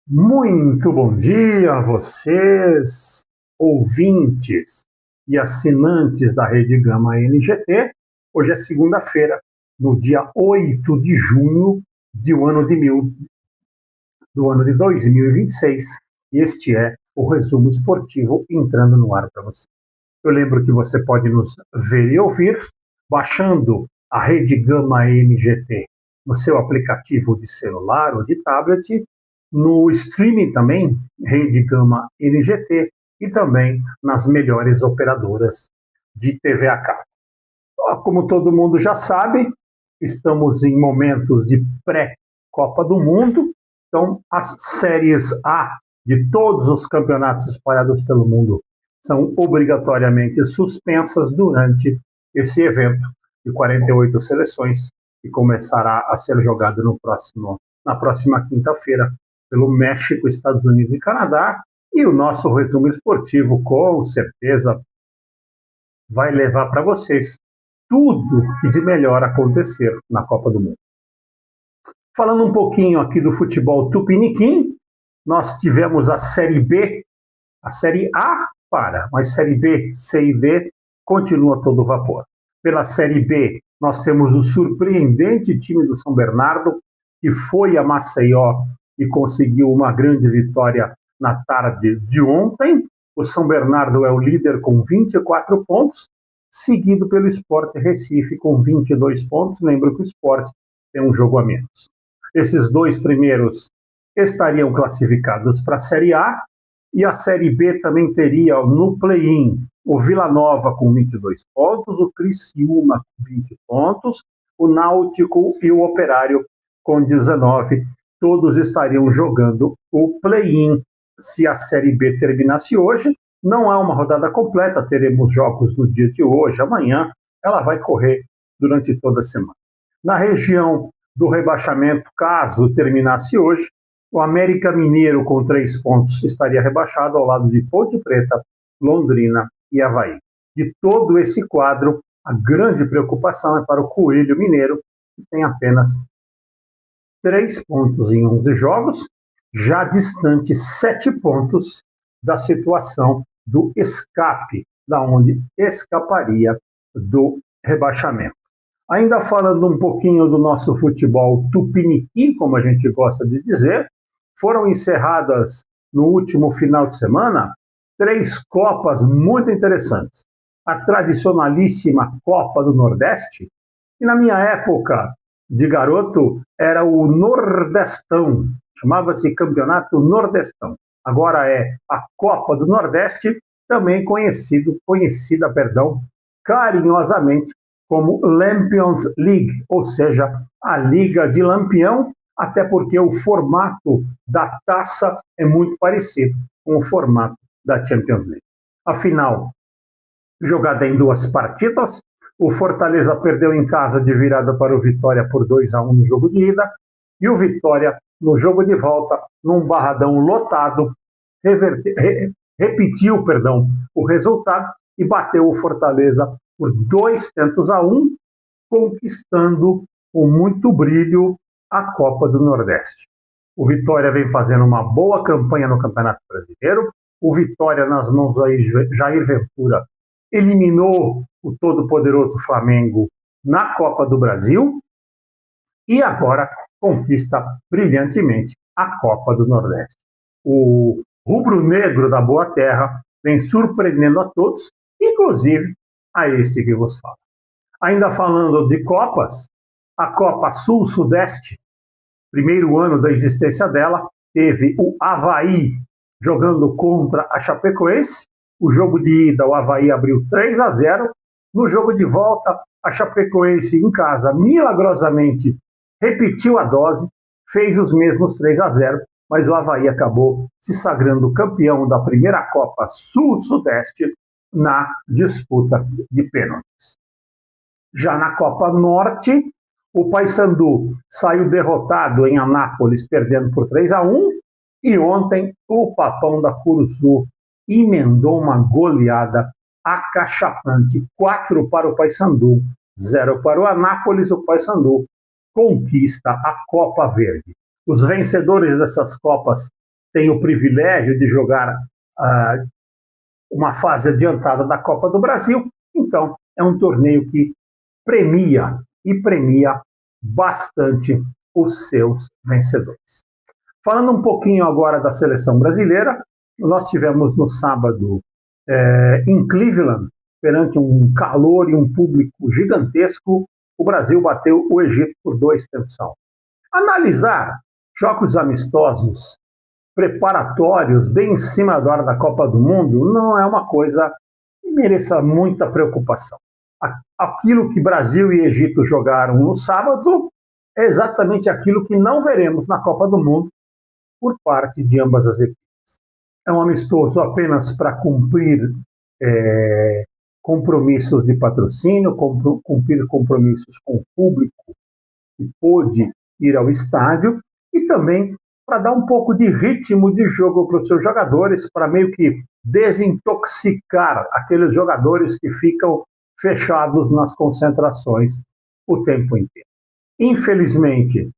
Muito bom dia a vocês, ouvintes e assinantes da Rede Gama NGT. Hoje é segunda-feira, no dia 8 de junho do ano de 2026, e este é o resumo esportivo entrando no ar para você. Eu lembro que você pode nos ver e ouvir baixando a Rede Gama NGT no seu aplicativo de celular ou de tablet, no streaming também, Rede Gama NGT, e também nas melhores operadoras de TV a cabo. Como todo mundo já sabe, estamos em momentos de pré-Copa do Mundo, então as séries A de todos os campeonatos espalhados pelo mundo são obrigatoriamente suspensas durante esse evento de 48 seleções, que começará a ser jogado na próxima quinta-feira pelo México, Estados Unidos e Canadá, e o nosso resumo esportivo, com certeza, vai levar para vocês tudo que de melhor acontecer na Copa do Mundo. Falando um pouquinho aqui do futebol tupiniquim, nós tivemos a Série B, a Série A mas Série B, C e D continua todo vapor. Pela Série B, nós temos o surpreendente time do São Bernardo, que foi a Maceió e conseguiu uma grande vitória na tarde de ontem. O São Bernardo é o líder com 24 pontos, seguido pelo Sport Recife com 22 pontos. Lembro que o Sport tem um jogo a menos. Esses dois primeiros estariam classificados para a Série A, e a Série B também teria no play-in o Vila Nova com 22 pontos, o Criciúma com 20 pontos, o Náutico e o Operário com 19. Todos estariam jogando o play-in se a Série B terminasse hoje. Não há uma rodada completa, teremos jogos no dia de hoje, amanhã. Ela vai correr durante toda a semana. Na região do rebaixamento, caso terminasse hoje, o América Mineiro, com 3 pontos, estaria rebaixado ao lado de Ponte Preta, Londrina e Avaí. De todo esse quadro, a grande preocupação é para o Coelho Mineiro, que tem apenas 3 pontos em 11 jogos, já distante 7 pontos da situação do escape, da onde escaparia do rebaixamento. Ainda falando um pouquinho do nosso futebol tupiniquim, como a gente gosta de dizer, foram encerradas no último final de semana 3 Copas muito interessantes. A tradicionalíssima Copa do Nordeste, que na minha época de garoto era o Nordestão, chamava-se Campeonato Nordestão. Agora é a Copa do Nordeste, também conhecida carinhosamente como Lampions League, ou seja, a Liga de Lampião, até porque o formato da taça é muito parecido com o formato da Champions League. A final, jogada em 2 partidas, o Fortaleza perdeu em casa de virada para o Vitória por 2-1 no jogo de ida, e o Vitória, no jogo de volta, num barradão lotado, repetiu o resultado e bateu o Fortaleza por 2-1, conquistando com muito brilho a Copa do Nordeste. O Vitória vem fazendo uma boa campanha no Campeonato Brasileiro. O Vitória, nas mãos de Jair Ventura, eliminou o todo-poderoso Flamengo na Copa do Brasil e agora conquista brilhantemente a Copa do Nordeste. O rubro-negro da Boa Terra vem surpreendendo a todos, inclusive a este que vos fala. Ainda falando de Copas, a Copa Sul-Sudeste, primeiro ano da existência dela, teve o Avaí jogando contra a Chapecoense. O jogo de ida, o Avaí abriu 3-0. No jogo de volta, a Chapecoense em casa, milagrosamente, repetiu a dose, fez os mesmos 3-0, mas o Avaí acabou se sagrando campeão da primeira Copa Sul-Sudeste na disputa de pênaltis. Já na Copa Norte, o Paysandu saiu derrotado em Anápolis, perdendo por 3-1, e ontem o Papão da Curuçu emendou uma goleada acachapante, 4 para o Paysandu, 0 para o Anápolis. O Paysandu conquista a Copa Verde. Os vencedores dessas Copas tem o privilégio de jogar uma fase adiantada da Copa do Brasil, então é um torneio que premia bastante os seus vencedores. Falando um pouquinho agora da seleção brasileira, nós tivemos no sábado em Cleveland, perante um calor e um público gigantesco, o Brasil bateu o Egito por 2-0. Analisar jogos amistosos preparatórios bem em cima da hora da Copa do Mundo não é uma coisa que mereça muita preocupação. Aquilo que Brasil e Egito jogaram no sábado é exatamente aquilo que não veremos na Copa do Mundo por parte de ambas as equipes. É um amistoso apenas para cumprir compromissos de patrocínio, cumprir compromissos com o público que pôde ir ao estádio e também para dar um pouco de ritmo de jogo para os seus jogadores, para meio que desintoxicar aqueles jogadores que ficam fechados nas concentrações o tempo inteiro. Infelizmente,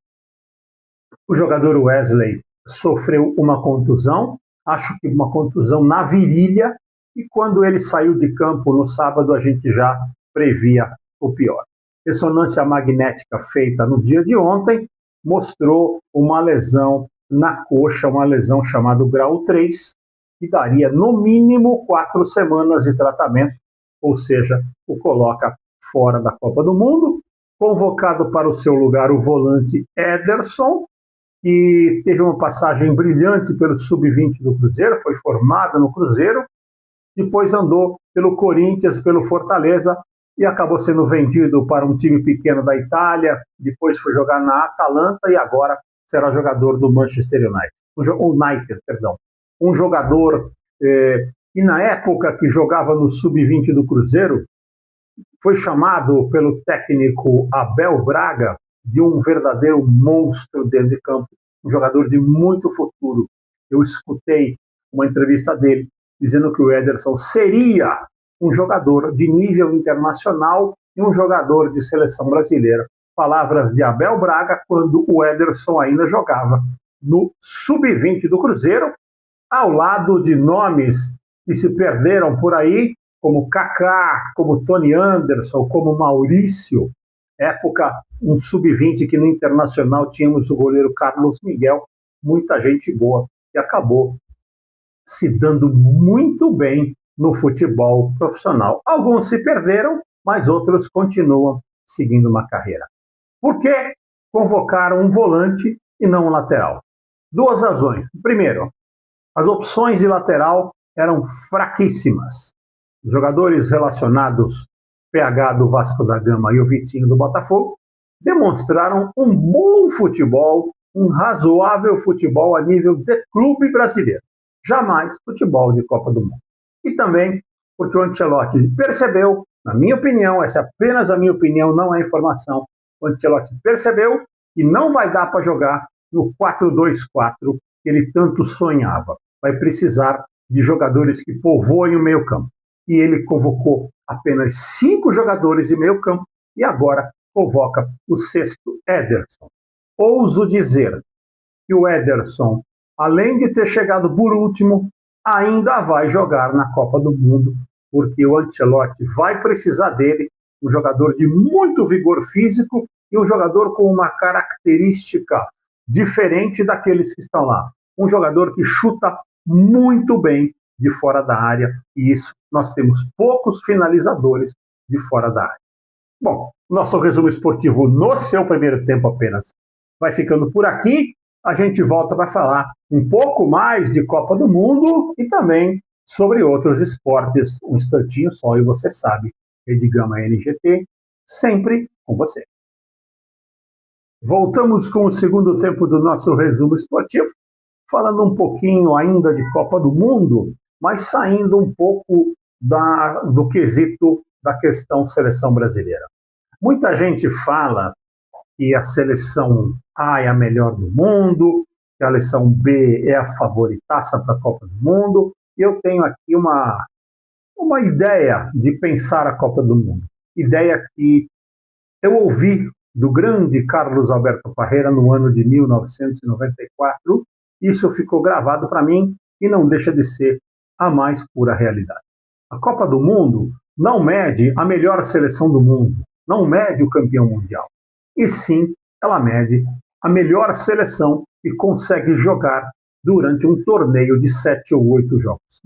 o jogador Wesley sofreu uma contusão, acho que uma contusão na virilha, e quando ele saiu de campo no sábado, a gente já previa o pior. Ressonância magnética feita no dia de ontem mostrou uma lesão na coxa, uma lesão chamada grau 3, que daria no mínimo 4 semanas de tratamento, ou seja, o coloca fora da Copa do Mundo. Convocado para o seu lugar o volante Ederson, que teve uma passagem brilhante pelo Sub-20 do Cruzeiro, foi formado no Cruzeiro, depois andou pelo Corinthians, pelo Fortaleza, e acabou sendo vendido para um time pequeno da Itália, depois foi jogar na Atalanta e agora será jogador do Manchester United. Um jogador que na época que jogava no Sub-20 do Cruzeiro, foi chamado pelo técnico Abel Braga de um verdadeiro monstro dentro de campo, um jogador de muito futuro. Eu escutei uma entrevista dele dizendo que o Ederson seria um jogador de nível internacional e um jogador de seleção brasileira. Palavras de Abel Braga quando o Ederson ainda jogava no Sub-20 do Cruzeiro, ao lado de nomes que se perderam por aí, como Kaká, como Tony Anderson, como Maurício. Época, um Sub-20 que no Internacional tínhamos o goleiro Carlos Miguel, muita gente boa, que acabou se dando muito bem no futebol profissional. Alguns se perderam, mas outros continuam seguindo uma carreira. Por que convocaram um volante e não um lateral? 2 razões. Primeiro, as opções de lateral eram fraquíssimas. Os jogadores relacionados, PH do Vasco da Gama e o Vitinho do Botafogo, demonstraram um bom futebol, um razoável futebol a nível de clube brasileiro. Jamais futebol de Copa do Mundo. E também porque o Ancelotti percebeu, na minha opinião, essa é apenas a minha opinião, não é informação, o Ancelotti percebeu que não vai dar para jogar no 4-2-4 que ele tanto sonhava. Vai precisar de jogadores que povoem o meio-campo. E ele convocou apenas 5 jogadores de meio-campo e agora convoca o 6º Ederson. Ouso dizer que o Ederson, além de ter chegado por último, ainda vai jogar na Copa do Mundo, porque o Ancelotti vai precisar dele, um jogador de muito vigor físico e um jogador com uma característica diferente daqueles que estão lá. Um jogador que chuta muito bem de fora da área, e isso nós temos poucos finalizadores de fora da área. Bom, nosso resumo esportivo no seu primeiro tempo apenas vai ficando por aqui. A gente volta para falar um pouco mais de Copa do Mundo e também sobre outros esportes. Um instantinho só e você sabe, Rede Gama NGT, sempre com você. Voltamos com o segundo tempo do nosso resumo esportivo, falando um pouquinho ainda de Copa do Mundo, mas saindo um pouco do quesito da questão seleção brasileira. Muita gente fala que a seleção A é a melhor do mundo, que a seleção B é a favoritaça para a Copa do Mundo, e eu tenho aqui uma ideia de pensar a Copa do Mundo. Ideia que eu ouvi do grande Carlos Alberto Parreira no ano de 1994, Isso ficou gravado para mim e não deixa de ser a mais pura realidade. A Copa do Mundo não mede a melhor seleção do mundo, não mede o campeão mundial, e sim ela mede a melhor seleção que consegue jogar durante um torneio de 7 ou 8 jogos.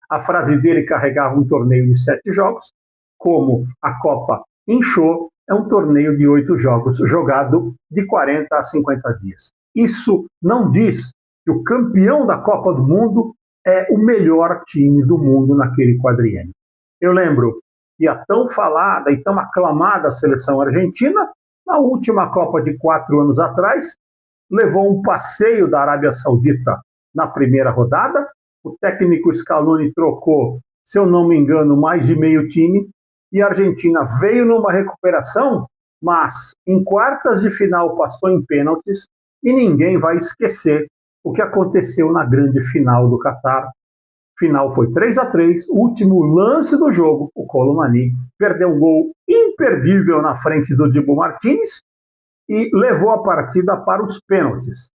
A frase dele carregava um torneio de 7 jogos, como a Copa inchou, é um torneio de 8 jogos, jogado de 40 a 50 dias. Isso não diz que o campeão da Copa do Mundo é o melhor time do mundo naquele quadriênio. Eu lembro que a tão falada e tão aclamada seleção argentina, na última Copa de 4 anos atrás, levou um passeio da Arábia Saudita na primeira rodada. O técnico Scaloni trocou, se eu não me engano, mais de meio time, e a Argentina veio numa recuperação, mas em quartas de final passou em pênaltis, e ninguém vai esquecer o que aconteceu na grande final do Catar. Final foi 3-3, último lance do jogo, o Kolo Muani perdeu um gol imperdível na frente do Dibu Martínez e levou a partida para os pênaltis.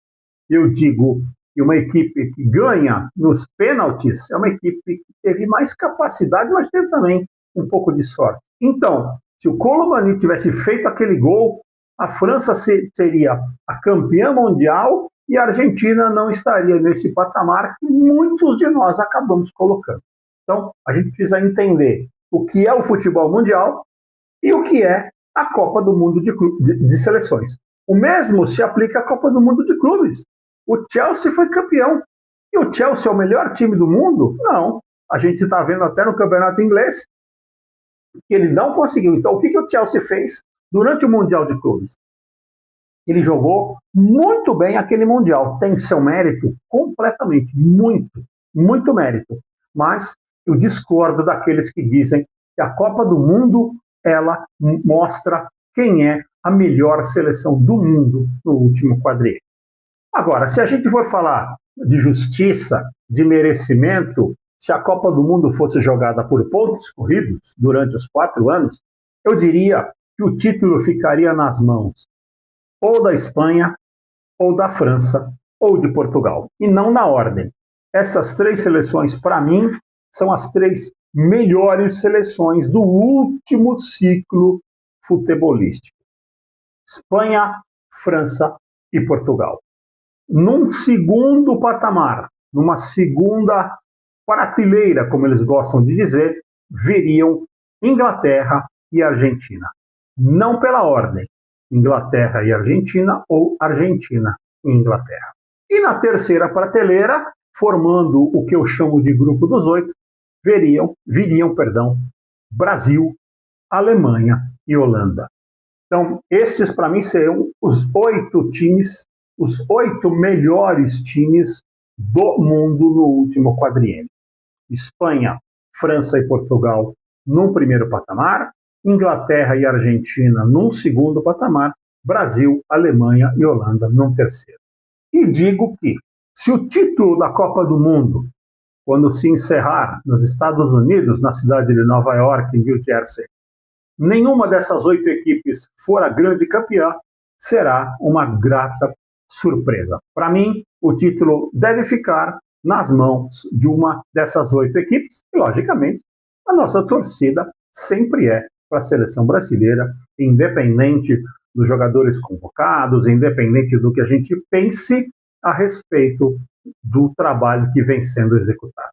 Eu digo que uma equipe que ganha nos pênaltis é uma equipe que teve mais capacidade, mas teve também um pouco de sorte. Então, se o Kolo Muani tivesse feito aquele gol, a França seria a campeã mundial e a Argentina não estaria nesse patamar que muitos de nós acabamos colocando. Então, a gente precisa entender o que é o futebol mundial e o que é a Copa do Mundo de seleções. O mesmo se aplica à Copa do Mundo de clubes. O Chelsea foi campeão. E o Chelsea é o melhor time do mundo? Não. A gente está vendo até no campeonato inglês que ele não conseguiu. Então, o que o Chelsea fez durante o Mundial de Clubes? Ele jogou muito bem aquele Mundial. Tem seu mérito completamente. Muito, muito mérito. Mas eu discordo daqueles que dizem que a Copa do Mundo ela mostra quem é a melhor seleção do mundo no último quadriênio. Agora, se a gente for falar de justiça, de merecimento, se a Copa do Mundo fosse jogada por pontos corridos durante os 4 anos, eu diria que o título ficaria nas mãos ou da Espanha, ou da França, ou de Portugal, e não na ordem. Essas 3 seleções, para mim, são as 3 melhores seleções do último ciclo futebolístico. Espanha, França e Portugal. Num segundo patamar, numa segunda prateleira, como eles gostam de dizer, viriam Inglaterra e Argentina. Não pela ordem, Inglaterra e Argentina ou Argentina e Inglaterra. E na terceira prateleira, formando o que eu chamo de grupo dos 8, viriam Brasil, Alemanha e Holanda. Então, esses para mim seriam os 8 times, os 8 melhores times do mundo no último quadriênio. Espanha, França e Portugal num primeiro patamar, Inglaterra e Argentina num segundo patamar, Brasil, Alemanha e Holanda num terceiro. E digo que, se o título da Copa do Mundo, quando se encerrar nos Estados Unidos, na cidade de Nova York, em New Jersey, nenhuma dessas 8 equipes for a grande campeã, será uma grata surpresa. Para mim, o título deve ficar nas mãos de uma dessas 8 equipes, e, logicamente, a nossa torcida sempre é para a seleção brasileira, independente dos jogadores convocados, independente do que a gente pense a respeito do trabalho que vem sendo executado.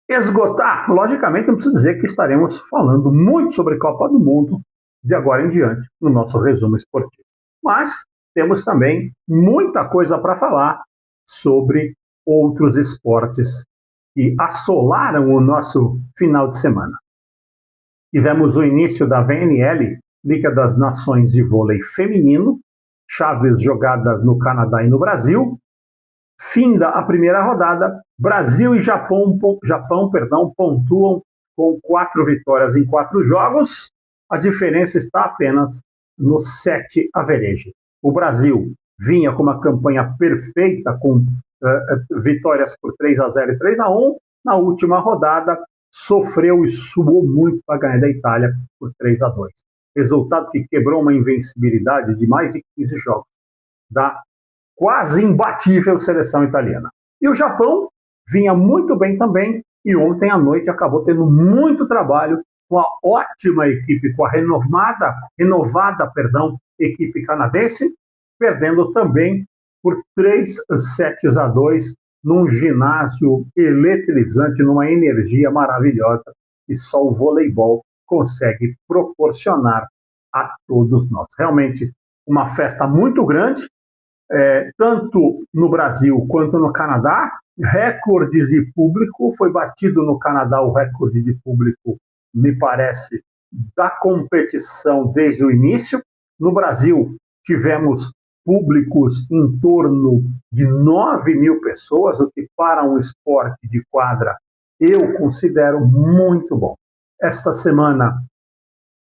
Esgotar, logicamente, não preciso dizer que estaremos falando muito sobre Copa do Mundo de agora em diante no nosso resumo esportivo. Mas temos também muita coisa para falar sobre outros esportes que assolaram o nosso final de semana. Tivemos o início da VNL, Liga das Nações de Vôlei Feminino, chaves jogadas no Canadá e no Brasil. Finda a primeira rodada, Brasil e Japão pontuam com 4 vitórias em 4 jogos. A diferença está apenas no 7 average. O Brasil vinha com uma campanha perfeita, com vitórias por 3-0 e 3-1. Na última rodada, sofreu e suou muito para ganhar da Itália por 3-2. Resultado que quebrou uma invencibilidade de mais de 15 jogos da quase imbatível seleção italiana. E o Japão vinha muito bem também, e ontem à noite acabou tendo muito trabalho com a ótima equipe, com a renovada equipe canadense, perdendo também por 3-2 num ginásio eletrizante, numa energia maravilhosa que só o voleibol consegue proporcionar a todos nós. Realmente uma festa muito grande, tanto no Brasil quanto no Canadá, recordes de público, foi batido no Canadá o recorde de público, me parece, da competição desde o início. No Brasil, tivemos públicos em torno de 9.000 pessoas, o que para um esporte de quadra eu considero muito bom. Esta semana,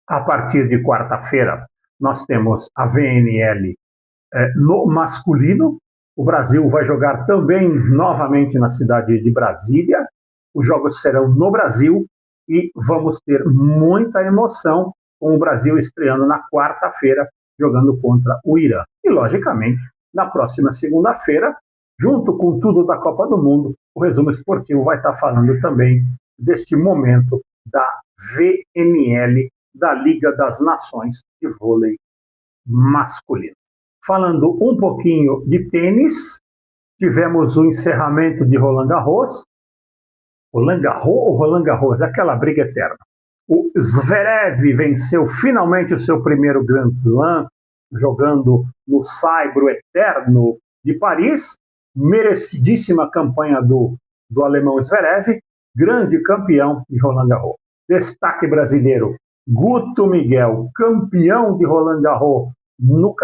a partir de quarta-feira, nós temos a VNL no masculino. O Brasil vai jogar também novamente na cidade de Brasília. Os jogos serão no Brasil e vamos ter muita emoção com o Brasil estreando na quarta-feira, jogando contra o Irã. E, logicamente, na próxima segunda-feira, junto com tudo da Copa do Mundo, o Resumo Esportivo vai estar falando também deste momento da VNL, da Liga das Nações de Vôlei Masculino. Falando um pouquinho de tênis, tivemos o encerramento de Roland Garros. Roland Garros ou Roland Garros? Aquela briga eterna. O Zverev venceu finalmente o seu primeiro Grand Slam, jogando no Saibro Eterno de Paris. Merecidíssima campanha do alemão Zverev, grande campeão de Roland Garros. Destaque brasileiro, Guto Miguel, campeão de Roland Garros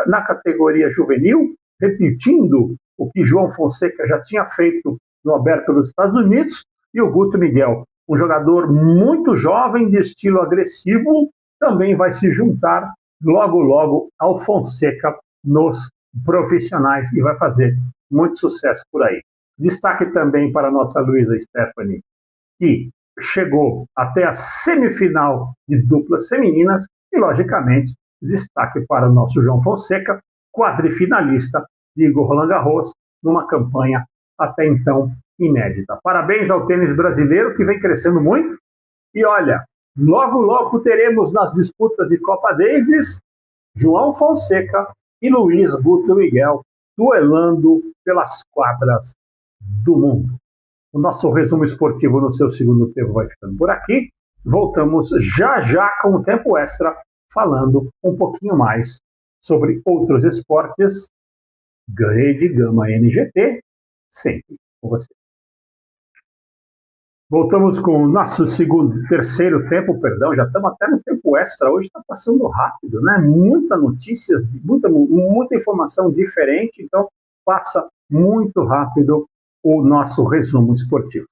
na categoria juvenil, repetindo o que João Fonseca já tinha feito no Aberto dos Estados Unidos. E o Guto Miguel, um jogador muito jovem, de estilo agressivo, também vai se juntar logo ao Fonseca nos profissionais e vai fazer muito sucesso por aí. Destaque também para a nossa Luísa Stephanie, que chegou até a semifinal de duplas femininas, e, logicamente, destaque para o nosso João Fonseca, quadrifinalista de Roland Garros, numa campanha até então inédita. Parabéns ao tênis brasileiro, que vem crescendo muito. E olha, logo teremos nas disputas de Copa Davis, João Fonseca e Luiz Guto Miguel duelando pelas quadras do mundo. O nosso resumo esportivo no seu segundo tempo vai ficando por aqui. Voltamos já com o tempo extra, falando um pouquinho mais sobre outros esportes. Rede Gama NGT, sempre com você. Voltamos com o nosso terceiro tempo, já estamos até no tempo extra. Hoje está passando rápido, né? Muita notícias, muita informação diferente, então passa muito rápido o nosso resumo esportivo.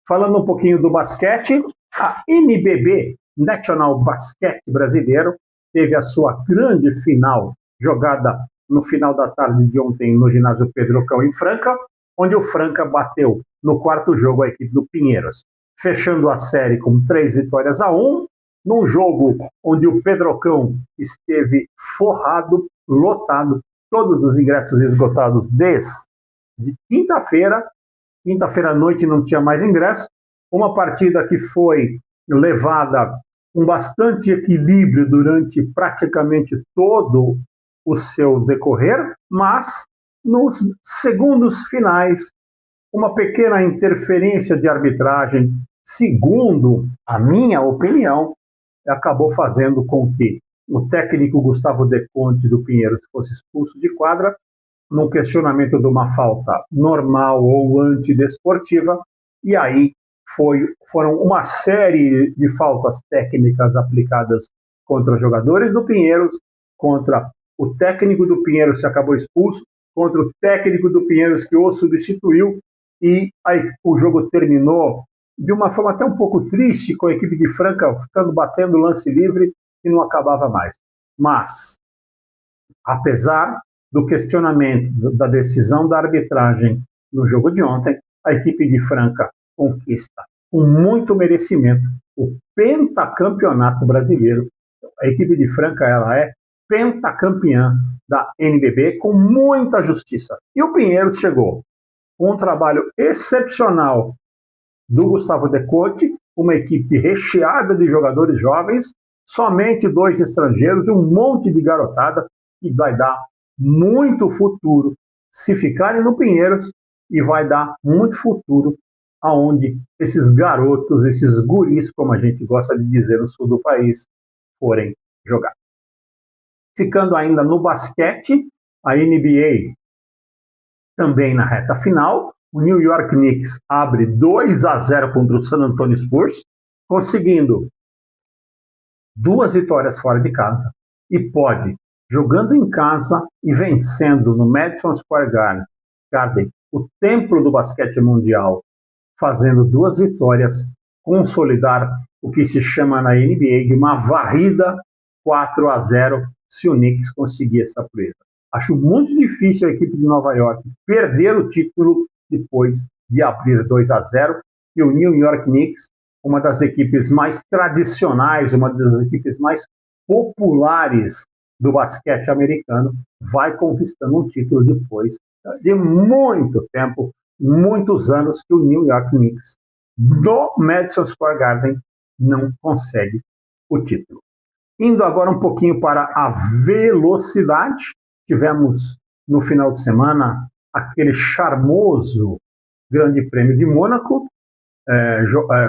Falando um pouquinho do basquete, a NBB, National Basquete Brasileiro, teve a sua grande final, jogada no final da tarde de ontem no ginásio Pedrocão em Franca, onde o Franca bateu no quarto jogo a equipe do Pinheiros, fechando a série com 3-1, num jogo onde o Pedrocão esteve forrado, lotado, todos os ingressos esgotados desde quinta-feira. Quinta-feira à noite não tinha mais ingresso. Uma partida que foi levada com bastante equilíbrio durante praticamente todo o seu decorrer, mas nos segundos finais, uma pequena interferência de arbitragem, segundo a minha opinião, acabou fazendo com que o técnico Gustavo De Conte do Pinheiros fosse expulso de quadra, num questionamento de uma falta normal ou antidesportiva, e aí foram uma série de faltas técnicas aplicadas contra os jogadores do Pinheiros, contra o técnico do Pinheiros que acabou expulso, contra o técnico do Pinheiros que o substituiu, e aí o jogo terminou de uma forma até um pouco triste, com a equipe de Franca ficando batendo lance livre e não acabava mais. Mas, apesar do questionamento da decisão da arbitragem no jogo de ontem, a equipe de Franca conquista com muito merecimento o pentacampeonato brasileiro. A equipe de Franca, ela é pentacampeã da NBB com muita justiça. E o Pinheiros chegou com um trabalho excepcional do Gustavo Decote, uma equipe recheada de jogadores jovens, somente 2 estrangeiros e um monte de garotada que vai dar muito futuro se ficarem no Pinheiros e vai dar muito futuro aonde esses garotos, esses guris, como a gente gosta de dizer no sul do país, forem jogar. Ficando ainda no basquete, a NBA também na reta final, o New York Knicks abre 2-0 contra o San Antonio Spurs, conseguindo 2 vitórias fora de casa e pode, jogando em casa e vencendo no Madison Square Garden, o templo do basquete mundial, fazendo 2 vitórias, consolidar o que se chama na NBA de uma varrida 4-0 se o Knicks conseguir essa proeza. Acho muito difícil a equipe de Nova York perder o título depois de abrir 2-0 e o New York Knicks, uma das equipes mais tradicionais, uma das equipes mais populares do basquete americano, vai conquistando um título depois de muito tempo, muitos anos que o New York Knicks do Madison Square Garden não consegue o título. Indo agora um pouquinho para a velocidade, tivemos no final de semana aquele charmoso Grande Prêmio de Mônaco,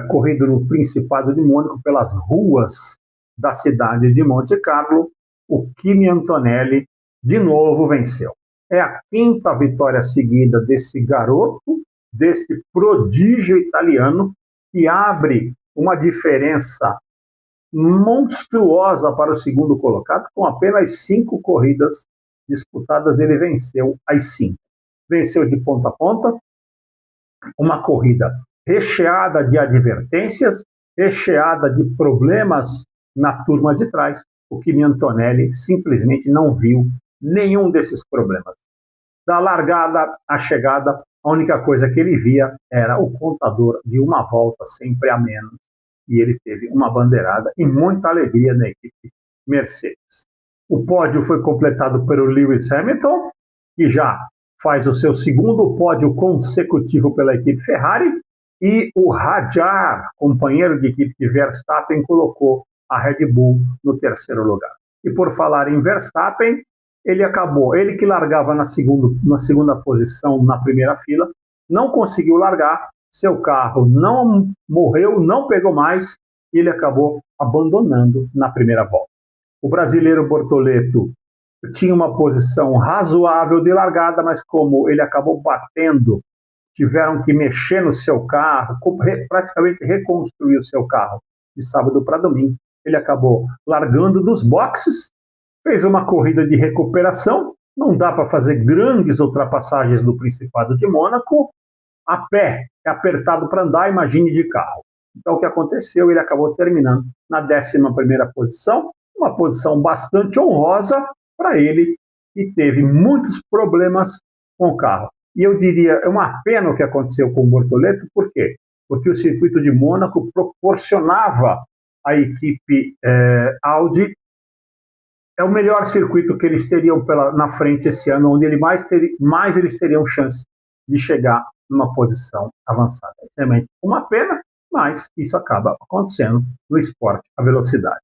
corrido no Principado de Mônaco pelas ruas da cidade de Monte Carlo. O Kimi Antonelli de novo venceu. É a 5ª vitória seguida desse garoto, desse prodígio italiano, que abre uma diferença monstruosa para o segundo colocado. Com apenas 5 corridas disputadas, ele venceu as 5. Venceu de ponta a ponta, uma corrida recheada de advertências, recheada de problemas na turma de trás. O Kimi Antonelli simplesmente não viu nenhum desses problemas. Da largada à chegada, a única coisa que ele via era o contador de uma volta sempre a menos. E ele teve uma bandeirada e muita alegria na equipe Mercedes. O pódio foi completado pelo Lewis Hamilton, que já faz o seu 2º pódio consecutivo pela equipe Ferrari, e o Hadjar, companheiro de equipe de Verstappen, colocou a Red Bull no 3º lugar. E por falar em Verstappen, ele que largava na segunda posição na primeira fila, não conseguiu largar, seu carro não morreu, não pegou mais, e ele acabou abandonando na primeira volta. O brasileiro Bortoleto tinha uma posição razoável de largada, mas como ele acabou batendo, tiveram que mexer no seu carro, praticamente reconstruir o seu carro de sábado para domingo. Ele acabou largando dos boxes, fez uma corrida de recuperação, não dá para fazer grandes ultrapassagens do Principado de Mônaco, a pé, é apertado para andar, imagine de carro. Então o que aconteceu? Ele acabou terminando na 11ª posição, uma posição bastante honrosa para ele, que teve muitos problemas com o carro. E eu diria, é uma pena o que aconteceu com o Bortoleto, por quê? Porque o circuito de Mônaco proporcionava à equipe Audi o melhor circuito que eles teriam na frente esse ano, onde mais eles teriam chance de chegar numa posição avançada. É realmente uma pena, mas isso acaba acontecendo no esporte, a velocidade.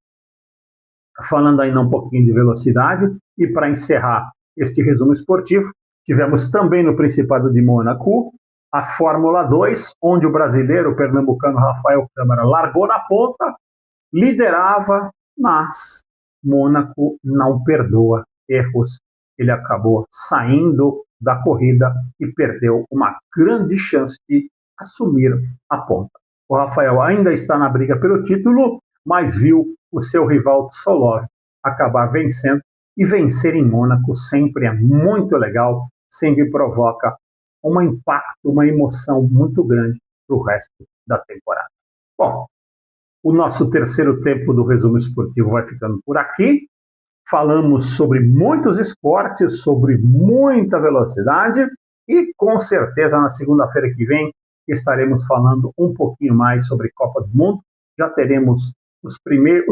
Falando ainda um pouquinho de velocidade, e para encerrar este resumo esportivo, tivemos também no Principado de Mônaco a Fórmula 2, onde o brasileiro pernambucano Rafael Câmara largou na ponta, liderava, mas Mônaco não perdoa erros. Ele acabou saindo da corrida e perdeu uma grande chance de assumir a ponta. O Rafael ainda está na briga pelo título, mas viu o seu rival Tsolov acabar vencendo, e vencer em Mônaco sempre é muito legal, sempre provoca um impacto, uma emoção muito grande para o resto da temporada. Bom, o nosso 3º tempo do resumo esportivo vai ficando por aqui. Falamos sobre muitos esportes, sobre muita velocidade, e com certeza na segunda-feira que vem estaremos falando um pouquinho mais sobre Copa do Mundo. Já teremos os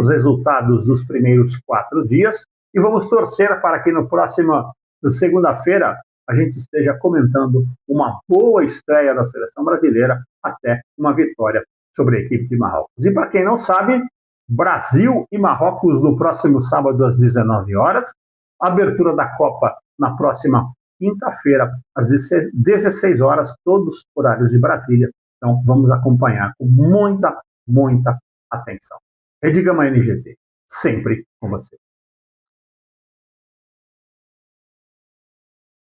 resultados dos primeiros 4 dias, e vamos torcer para que no próximo segunda-feira a gente esteja comentando uma boa estreia da seleção brasileira até uma vitória sobre a equipe de Marrocos. E para quem não sabe, Brasil e Marrocos no próximo sábado às 19 horas, abertura da Copa na próxima quinta-feira às 16 horas, todos horários de Brasília. Então vamos acompanhar com muita atenção. Rede Gama NGT, sempre com você.